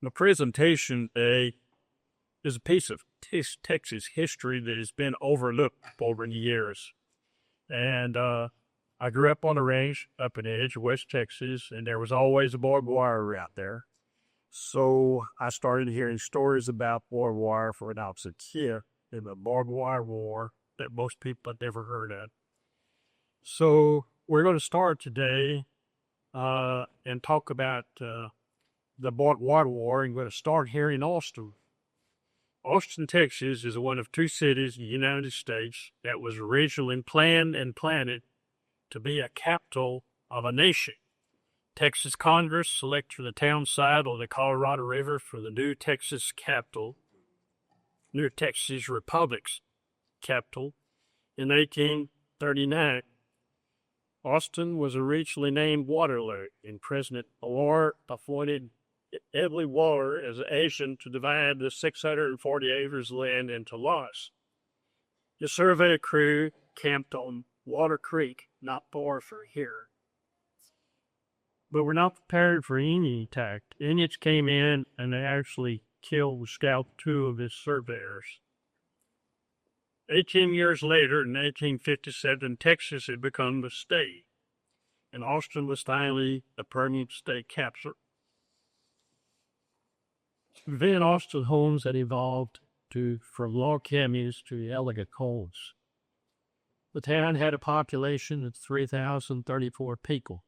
The presentation today is a piece of Texas history that has been overlooked over the years. And I grew up on the range up in the edge of West Texas, and there was always a barbed wire out there. So I started hearing stories about barbed wire for when I was a kid in the barbed wire war that most people had never heard of. So we're going to start today and talk about the barbed wire war. I'm going to start here in Austin. Austin, Texas is one of two cities in the United States that was originally planned and planted to be a capital of a nation. Texas Congress selected the town site on the Colorado River for the new Texas capital, new Texas Republic's capital, in 1839. Austin was originally named Waterloo, and President Allard appointed Edley Waller as agent to divide the 640 acres of land into lots. The survey crew camped on Water Creek, not far from here. But we're not prepared for any attack. Indians came in and they actually killed and scalped two of his surveyors. 18 years later, in 1857, Texas had become a state, and Austin was finally a permanent state capital. Then Austin homes had evolved from log cabins to elegant homes. The town had a population of 3,034 people.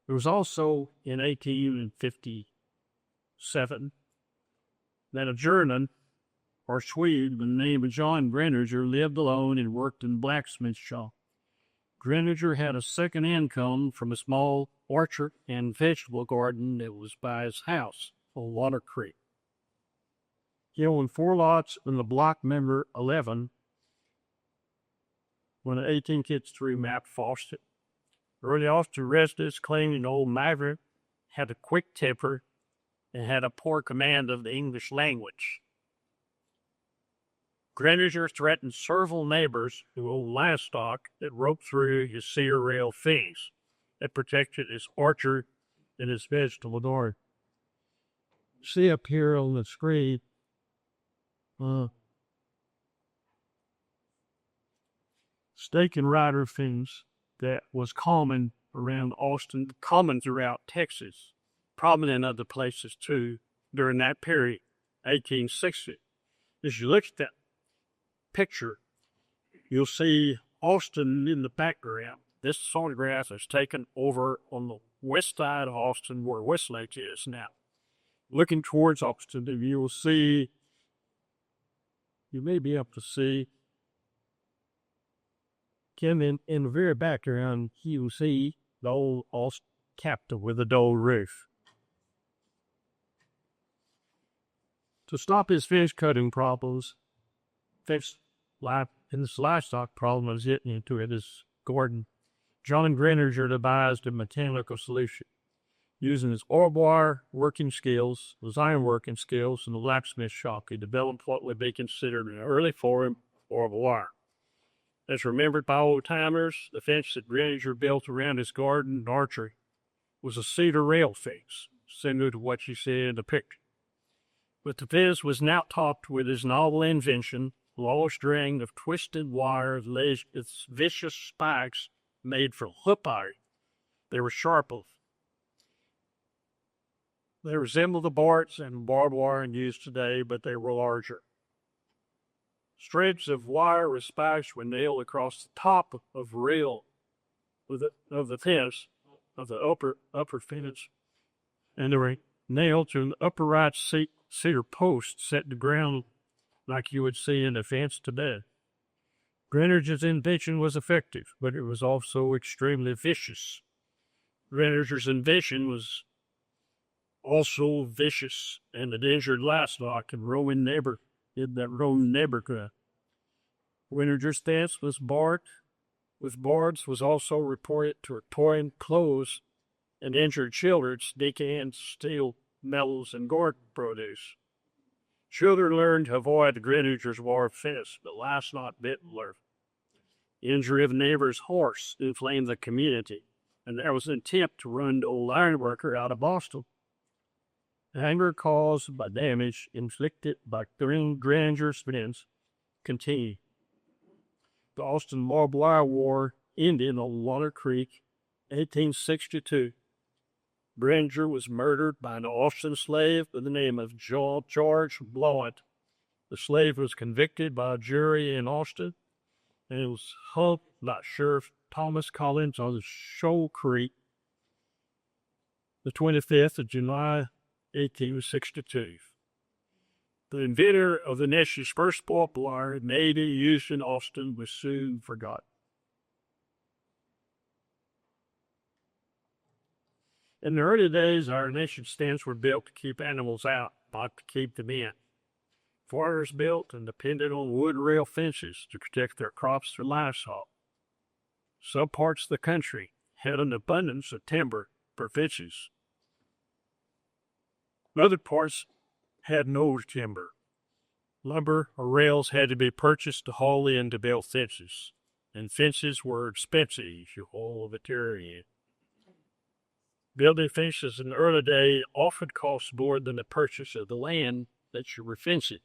There was also, in 1857, that a German or Swede by the name of John Greninger lived alone and worked in a blacksmith shop. Greninger had a second income from a small orchard and vegetable garden that was by his house on Water Creek. He owned 4 lots in the block number 11 when the 1853 map fostered. Early Austin residents claimed an old maverick had a quick temper and had a poor command of the English language. Greninger threatened several neighbors who owned livestock that roped through his cedar rail fence that protected his orchard and his vegetable garden. See up here on the screen, stake and rider fence that was common around Austin, common throughout Texas, prominent in other places too during that period, 1860. As you look at that picture, you'll see Austin in the background. This photograph is taken over on the west side of Austin where Westlake is now. Looking towards Austin, you will see, you may be able to see, Kim, in the very background, you will see the old Austin Capitol with a dull roof. To stop his fish cutting problems, his livestock problem was getting into it, his garden, John Greninger devised a mechanical solution. Using his barbed wire working skills, his iron working skills, and the blacksmith shop, he developed what would be considered an early form of barbed wire. As remembered by old-timers, the fence that Greninger built around his garden and orchard was a cedar rail fence, similar to what you see in the picture. But the fence was now topped with his novel invention, a long string of twisted wire with its vicious spikes made from hoop iron. They were sharp. They resembled the barbs and barbed wire in use today, but they were larger. Strips of wire with spikes were nailed across the top of rail of the fence, of the upper fence, and they were nailed to an upper right cedar post set in the ground like you would see in the fence today. Greininger's invention was effective, but it was also extremely vicious. Greininger's invention was also vicious, and it injured livestock and Roman neighborhood. Greininger's fence was barbs was also reported to torn clothes and injured children sneaking in to steal metals and garden produce. Children learned to avoid the Greininger's wire fence, but livestock didn't learn. Injury of a neighbor's horse inflamed the community. and there was an attempt to run the old ironworker out of Boston. Anger caused by damage inflicted by Granger's friends continued. The Austin Barbed Wire War ended on Water Creek, 1862. Granger was murdered by an Austin slave by the name of George Blowett. The slave was convicted by a jury in Austin, and it was hung by Sheriff Thomas Collins on the Shoal Creek, the 25th of July, 1862. The inventor of the nation's first barbed wire, maybe used in Austin, was soon forgotten. In the early days, our nation's stands were built to keep animals out, not to keep them in. Farmers built and depended on wood rail fences to protect their crops or livestock. Some parts of the country had an abundance of timber for fences. Other parts had no timber. Lumber or rails had to be purchased to haul in to build fences, and fences were expensive to haul material in. Building fences in the early days often cost more than the purchase of the land that you were fencing.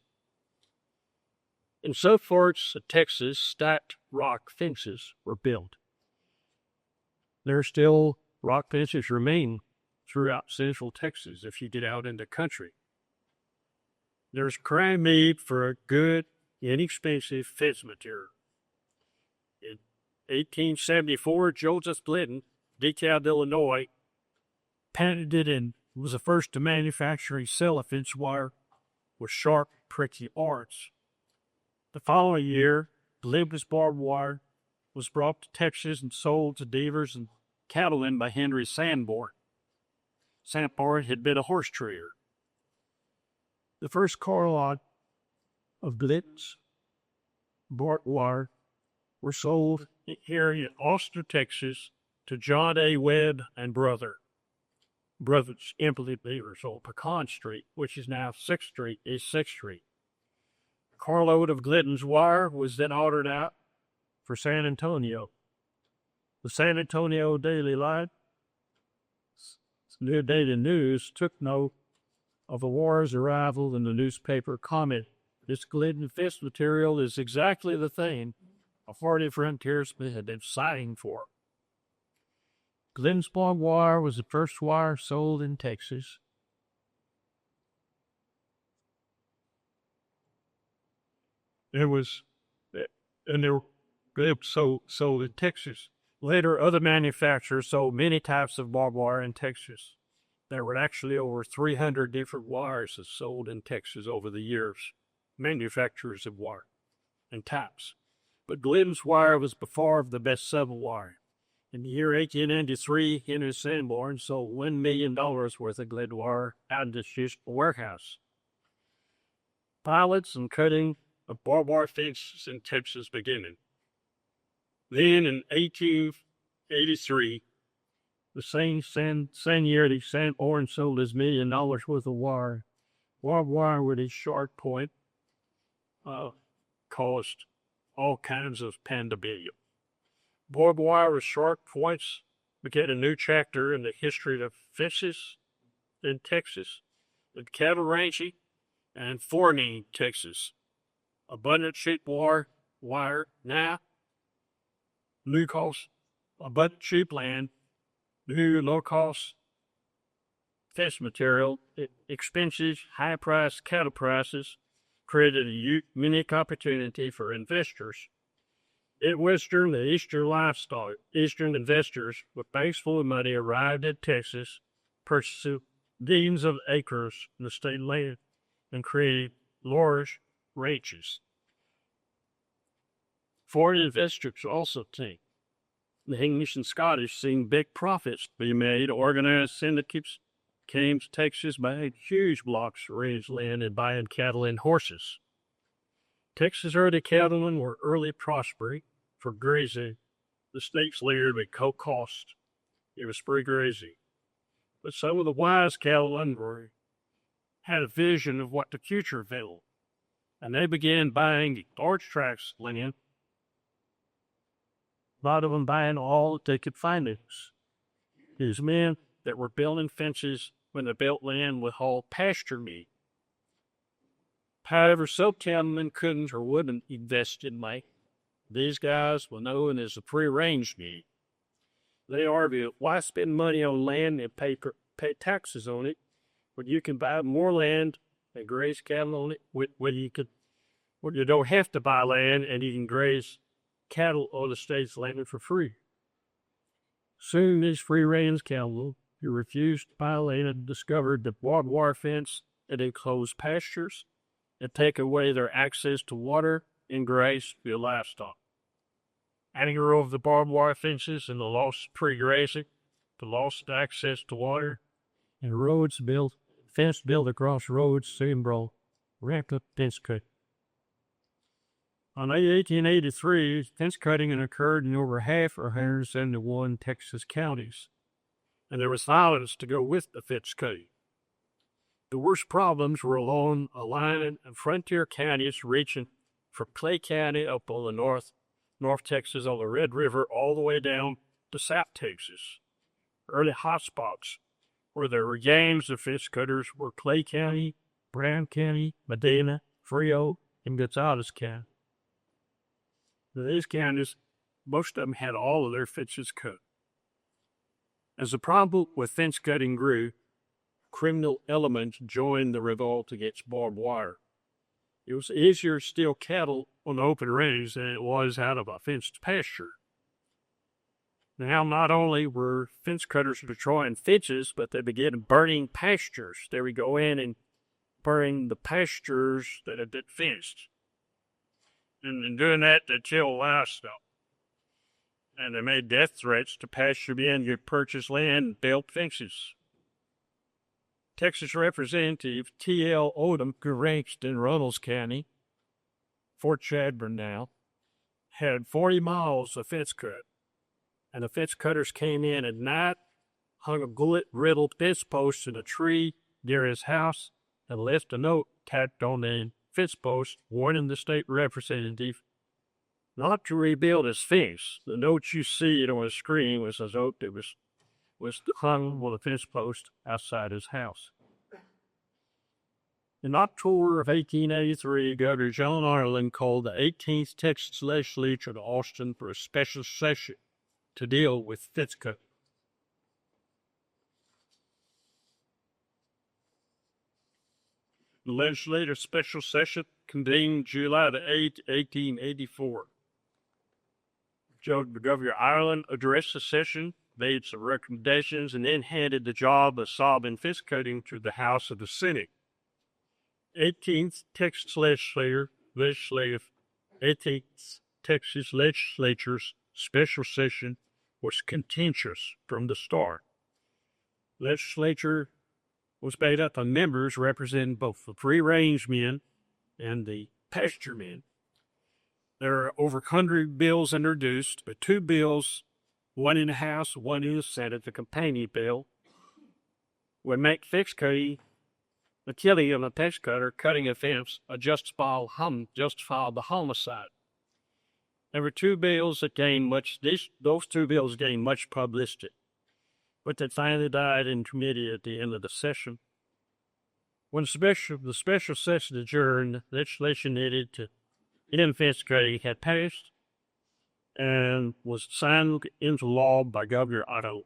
In some parts of Texas, stacked rock fences were built. There still rock fences remain throughout central Texas if you get out in the country. There's crime made for a good, inexpensive fence material. In 1874, Joseph Glidden, DeKalb, Illinois, patented and was the first to manufacture and sell a fence wire with sharp, pricky arcs. The following year, Glidden's barbed wire was brought to Texas and sold to dealers and cattlemen by Henry Sanborn. Sanborn had been a horse trader. The first carload of Glidden's barbed wire were sold here in Austin, Texas, to John A. Webb and Brothers Implement Dealers on Pecan Street, which is now 6th Street, is 6th Street. A carload of Glidden's wire was then ordered out for San Antonio. The San Antonio Daily Light, New Daily News, took note of the wire's arrival in the newspaper comment. This Glidden fence material is exactly the thing a hardy frontiersman had been sighing for. Glidden's barbed wire was the first wire sold in Texas. They were sold in Texas. Later, other manufacturers sold many types of barbed wire in Texas. There were actually over 300 different wires that sold in Texas over the years, manufacturers of wire and types. But Glidden's wire was by far the best selling wire. In the year 1893, Henry Sanborn sold $1 million worth of Glidden wire out of his warehouse. Pilots and cutting of barbed wire fences in Texas beginning. Then in 1883, the same year that Sanborn sold his $1 million worth of wire, barbed wire with its sharp point caused all kinds of pandemonium. Barbed wire with sharp points began a new chapter in the history of fences in Texas, in cattle ranching and farming, Texas. Abundant sheep wire now, new cost, abundant sheep land, new low-cost fence material, expensive, high-priced cattle prices created a unique opportunity for investors. Eastern investors with bags full of money arrived in Texas, purchasing millions of acres in the state land, and created large ranches. Foreign investors also think the English and Scottish seeing big profits be made. Organized syndicates came to Texas, buying huge blocks of ranch land and buying cattle and horses. Texas early cattlemen were early prospering for grazing. The state's layered with cost. It was free grazing. But some of the wise cattlemen had a vision of what the future held, and they began buying large tracts of land. A lot of them buying all that they could finance. These men that were building fences when they built land would haul pasture meat. However, some cattlemen couldn't or wouldn't invest in land. These guys were known as the free-range meat. They argued, why spend money on land and pay taxes on it when you can buy more land and graze cattle on it, when you don't have to buy land and you can graze cattle on the state's land for free. Soon these free-range cattle who refused to buy land discovered the barbed wire fence and enclosed pastures and take away their access to water and graze for livestock. Adding of the barbed wire fences and the lost free grazing, the lost access to water, and fence built across roads soon brought ramped up fence cutting. In 1883, fence cutting occurred in over half of 171 Texas counties, and there was violence to go with the fence cutting. The worst problems were along a line of frontier counties reaching from Clay County up on the North Texas on the Red River all the way down to South Texas. Early hotspots where there were gangs of fence cutters were Clay County, Brown County, Medina, Frio, and Gonzales County. These counties, most of them had all of their fences cut. As the problem with fence cutting grew, criminal elements joined the revolt against barbed wire. It was easier to steal cattle on the open range than it was out of a fenced pasture. Now, not only were fence cutters destroying fences, but they began burning pastures. They would go in and burn the pastures that had been fenced. And in doing that, they killed livestock. And they made death threats to pasture men who purchased land and built fences. Texas Representative T.L. Odom, who ranked in Runnels County, Fort Chadbourne now, had 40 miles of fence cut. And the fence cutters came in at night, hung a bullet-riddled fence post in a tree near his house, and left a note tacked on the fence post warning the state representative not to rebuild his fence. The note you see on the screen was a note that was hung on the fence post outside his house. In October of 1883, Governor John Ireland called the 18th Texas Legislature to Austin for a special session to deal with fence cutting. The legislative special session convened July the 8th, 1884. Governor Ireland addressed the session, made some recommendations, and then handed the job of solving fence cutting to the House of the Senate. 18th Texas Legislature's special session was contentious from the start. Legislature was made up of members representing both the free-range men and the pasture men. There are over 100 bills introduced, but 2 bills, one in the House, one in the Senate, the companion bill, would make fence cutting, the killing of a fence cutter, cutting a fence, a justifiable homicide. There were 2 bills that those 2 bills gained much publicity, but they finally died in committee at the end of the session. When the special session adjourned, legislation needed to end fence cutting had passed and was signed into law by Governor Otto.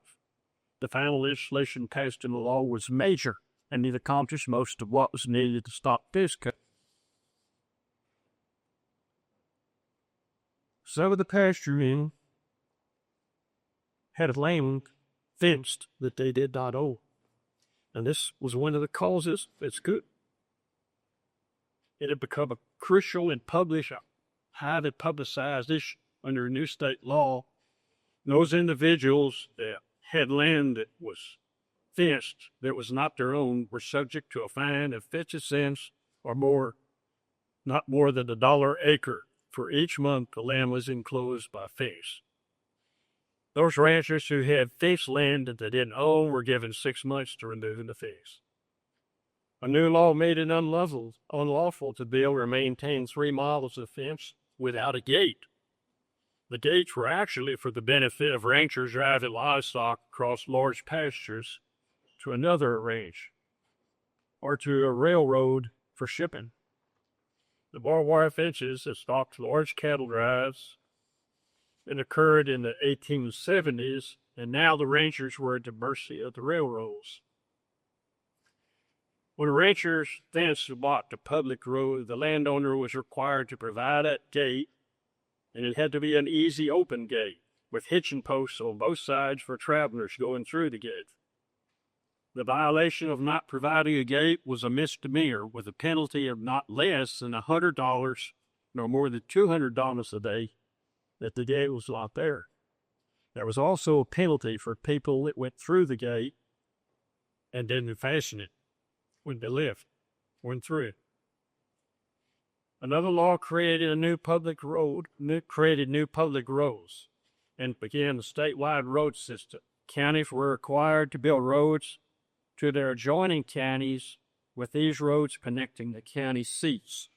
The final legislation passed into law was major, and it accomplished most of what was needed to stop fence cutting. Some of the pasturemen had land fenced that they did not own, and this was one of the causes. It's good. It had become a crucial and highly publicized issue under new state law. Those individuals that had land that was fenced that was not their own were subject to a fine of 50 cents or more, not more than $1 acre for each month the land was enclosed by fence. Those ranchers who had fenced land that they didn't own were given 6 months to remove the fence. A new law made it unlawful to build or maintain 3 miles of fence without a gate. The gates were actually for the benefit of ranchers driving livestock across large pastures to another range or to a railroad for shipping. The barbed wire fences that stopped large cattle drives and occurred in the 1870s, and now the ranchers were at the mercy of the railroads. When ranchers fenced blocked a public road, the landowner was required to provide a gate, and it had to be an easy open gate with hitching posts on both sides for travelers going through the gate. The violation of not providing a gate was a misdemeanor with a penalty of not less than $100 nor more than $200 a day that the gate was not there. There was also a penalty for people that went through the gate and didn't fasten it when they went through it. Another law created new public roads, and began a statewide road system. Counties were required to build roads to their adjoining counties, with these roads connecting the county seats.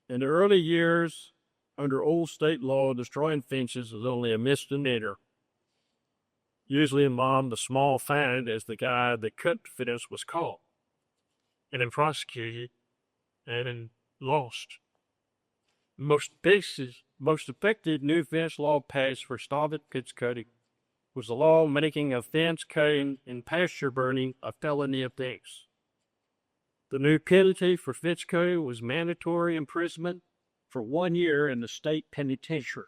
In the early years, under old state law, destroying fences was only a misdemeanor. Usually involved a small fine as the guy that cut the fence was caught and then prosecuted and then lost. Most effective new fence law passed for stopping fence cutting was the law making a fence cutting and pasture burning a felony offense. The new penalty for fence cutting was mandatory imprisonment for 1 year in the state penitentiary.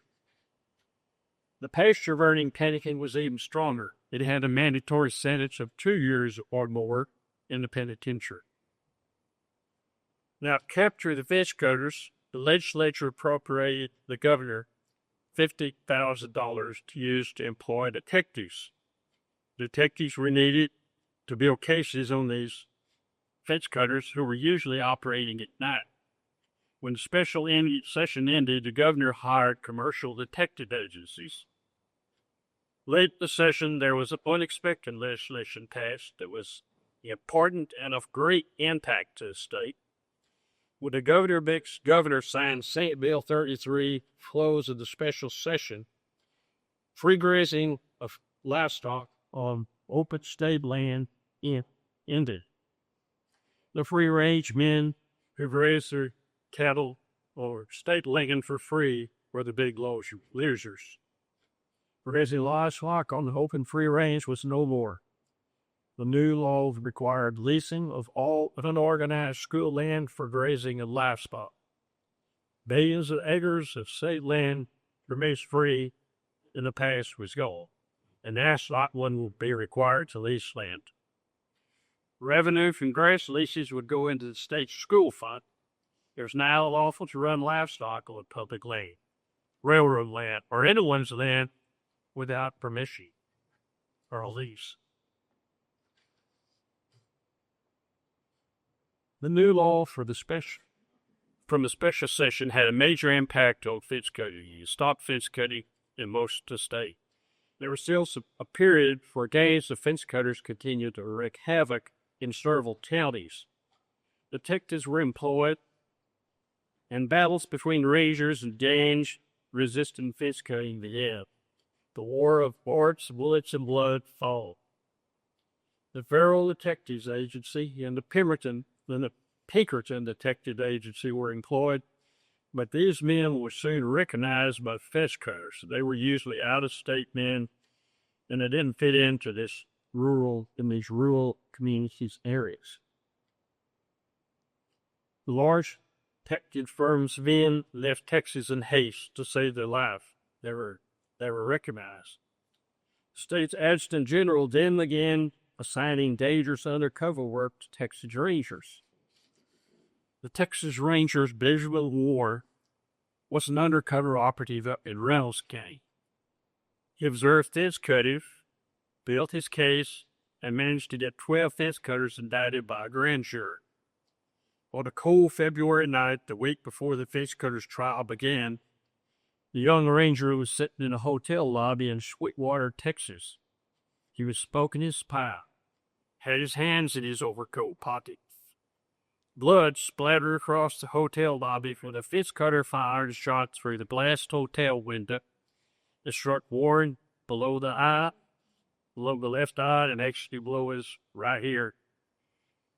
The pasture burning penalty was even stronger. It had a mandatory sentence of 2 years or more in the penitentiary. Now, to capture the fence cutters, the legislature appropriated the governor $50,000 to use to employ detectives. Detectives were needed to build cases on these fence cutters who were usually operating at night. When the special session ended, the governor hired commercial detective agencies. Late in the session, there was an unexpected legislation passed that was important and of great impact to the state. When the governor signed Senate Bill 33, close of the special session, free grazing of livestock on open state land ended. The free-range men who grazed their cattle or state land for free were the big losers. Grazing livestock on the open free range was no more. The new law required leasing of all unorganized school land for grazing of livestock. Billions of acres of state land remains free in the past was gone, and now not one will be required to lease land. Revenue from grass leases would go into the state school fund. It is now lawful to run livestock on public land, railroad land, or anyone's land without permission or a lease. The new law from the special session had a major impact on fence cutting. It stopped fence cutting in most of the state. There was still a period for gangs of fence cutters continued to wreak havoc in several counties. Detectives were employed, and battles between rangers and gangs resisting fence cutting began. The war of bullets, and blood followed. The Federal Detectives Agency and the Pinkerton Detective Agency were employed, but these men were soon recognized by fence cutters. They were usually out-of-state men, and they didn't fit into these rural communities areas. The large detective firms then left Texas in haste to save their life. They were recognized. The state's adjutant general then began assigning dangerous undercover work to Texas Rangers. The Texas Rangers Benjamin War was an undercover operative up in Reynolds County. He observed fence cutting, built his case, and managed to get 12 fence cutters indicted by a grand jury. On a cold February night, the week before the fence cutters' trial began, the young ranger was sitting in a hotel lobby in Sweetwater, Texas. He was smoking his pipe, had his hands in his overcoat pockets. Blood splattered across the hotel lobby when the fence cutter fired a shot through the glass hotel window. It struck Warren below the left eye, and actually below his right ear.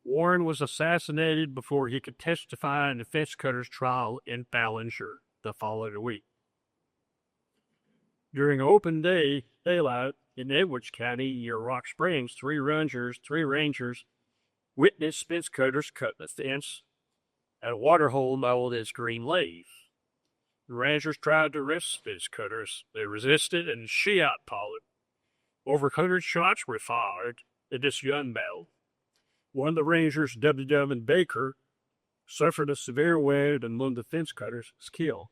Warren was assassinated before he could testify in the fence cutter's trial in Ballinger the following week. During open daylight in Edwards County near Rock Springs, three rangers witnessed fence cutters cut the fence at a water hole known as Green Lake. The rangers tried to arrest fence cutters. They resisted and shot Pollard. Over 100 shots were fired at this gun battle. One of the rangers, W. Baker, suffered a severe wound, and one of the fence cutters was killed.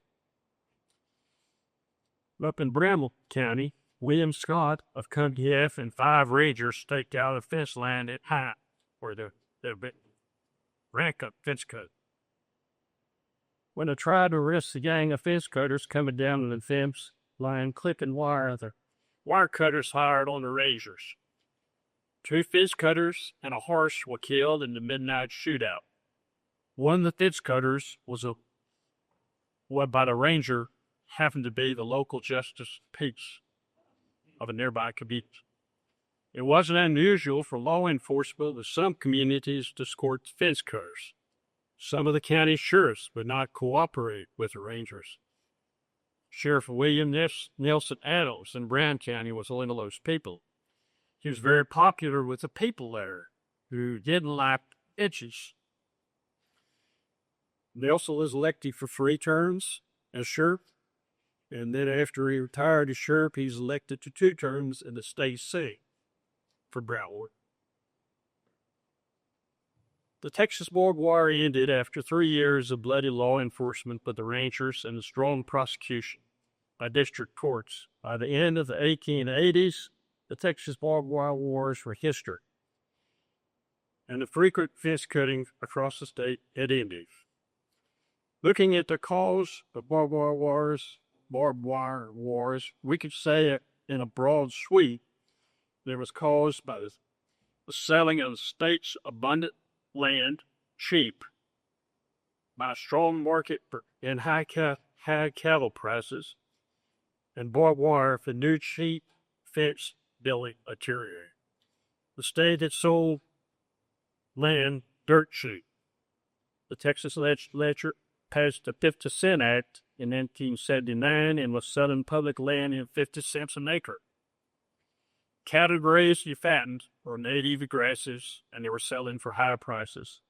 Up in Bramble County, William Scott of Company F and 5 rangers staked out a fence line at height where the rank up fence cut. When they tried to arrest the gang of fence cutters coming down the fence line clipping wire, the wire cutters fired on the rangers. 2 fence cutters and a horse were killed in the midnight shootout. One of the fence cutters was by the ranger happened to be the local justice peace of a nearby community. It wasn't unusual for law enforcement of some communities to escort fence cutters. Some of the county sheriffs would not cooperate with the rangers. Sheriff William Nelson Adams in Brown County was one of those people. He was very popular with the people there who didn't like itches. Nelson was elected for 3 terms as sheriff, and then after he retired as sheriff, he's elected to 2 terms in the state senate for Broward. The Texas barbed wire ended after 3 years of bloody law enforcement by the rangers and a strong prosecution by district courts. By the end of the 1880s, the Texas barbed wire wars were history, and the frequent fence cutting across the state had ended. Looking at the cause of barbed wire wars, we could say it in a broad sweep. There was caused by the selling of the state's abundant land cheap, by a strong market and high cattle prices, and barbed wire for new cheap fence building material. The state had sold land dirt cheap. The Texas legislature passed the 50 Cent Act in 1979 and was selling public land at 50 cents an acre. Cattle grazed and fattened were native grasses, and they were selling for high prices.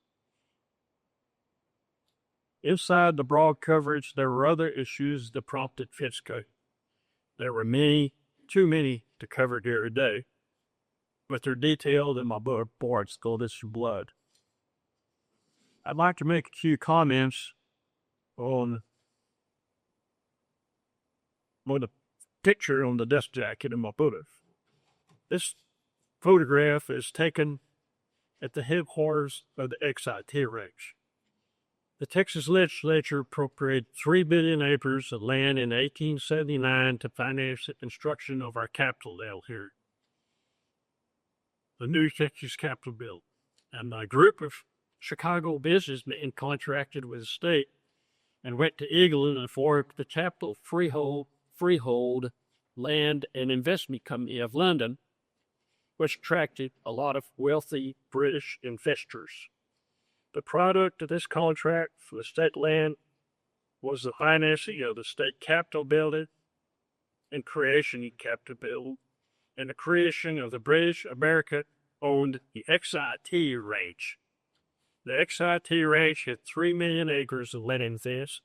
Inside the broad coverage, there were other issues that prompted fence cutting. There were too many to cover here today, but they're detailed in my book, Barbs, Goldfish and Blood. I'd like to make a few comments on the picture on the dust jacket in my book. This photograph is taken at the headquarters of the XIT ranch. The Texas legislature appropriated 3 billion acres of land in 1879 to finance the construction of our Capitol down here, the new Texas Capitol building. And a group of Chicago businessmen contracted with the state and went to England and formed the Capitol Freehold Land and Investment Company of London, which attracted a lot of wealthy British investors. The product of this contract for the state land was the financing of the state Capitol building and creation of the Capitol building, and the creation of the British America-owned the XIT Ranch. The XIT Ranch had 3 million acres of land in fence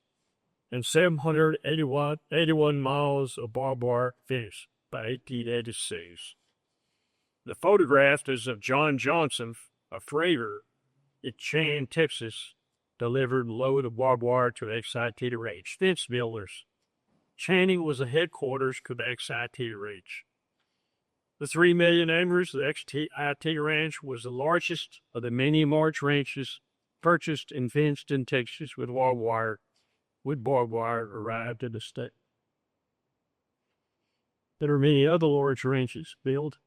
and 781 miles of barbed wire fence by 1886. The photograph is of John Johnson, a freighter in Cheyenne, Texas, delivered a load of barbed wire to the XIT Ranch. Fence builders. Channing was the headquarters to the XIT Ranch. The 3 million acres of the XIT Ranch was the largest of the many large ranches purchased and fenced in Texas with barbed wire arrived in the state. There are many other large ranches built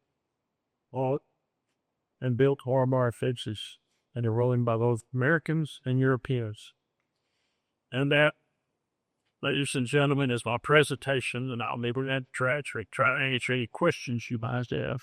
and built barbed wire fences and they're rolling by both Americans and Europeans. And that, ladies and gentlemen, is my presentation, and I'll be able to try to answer any questions you might have.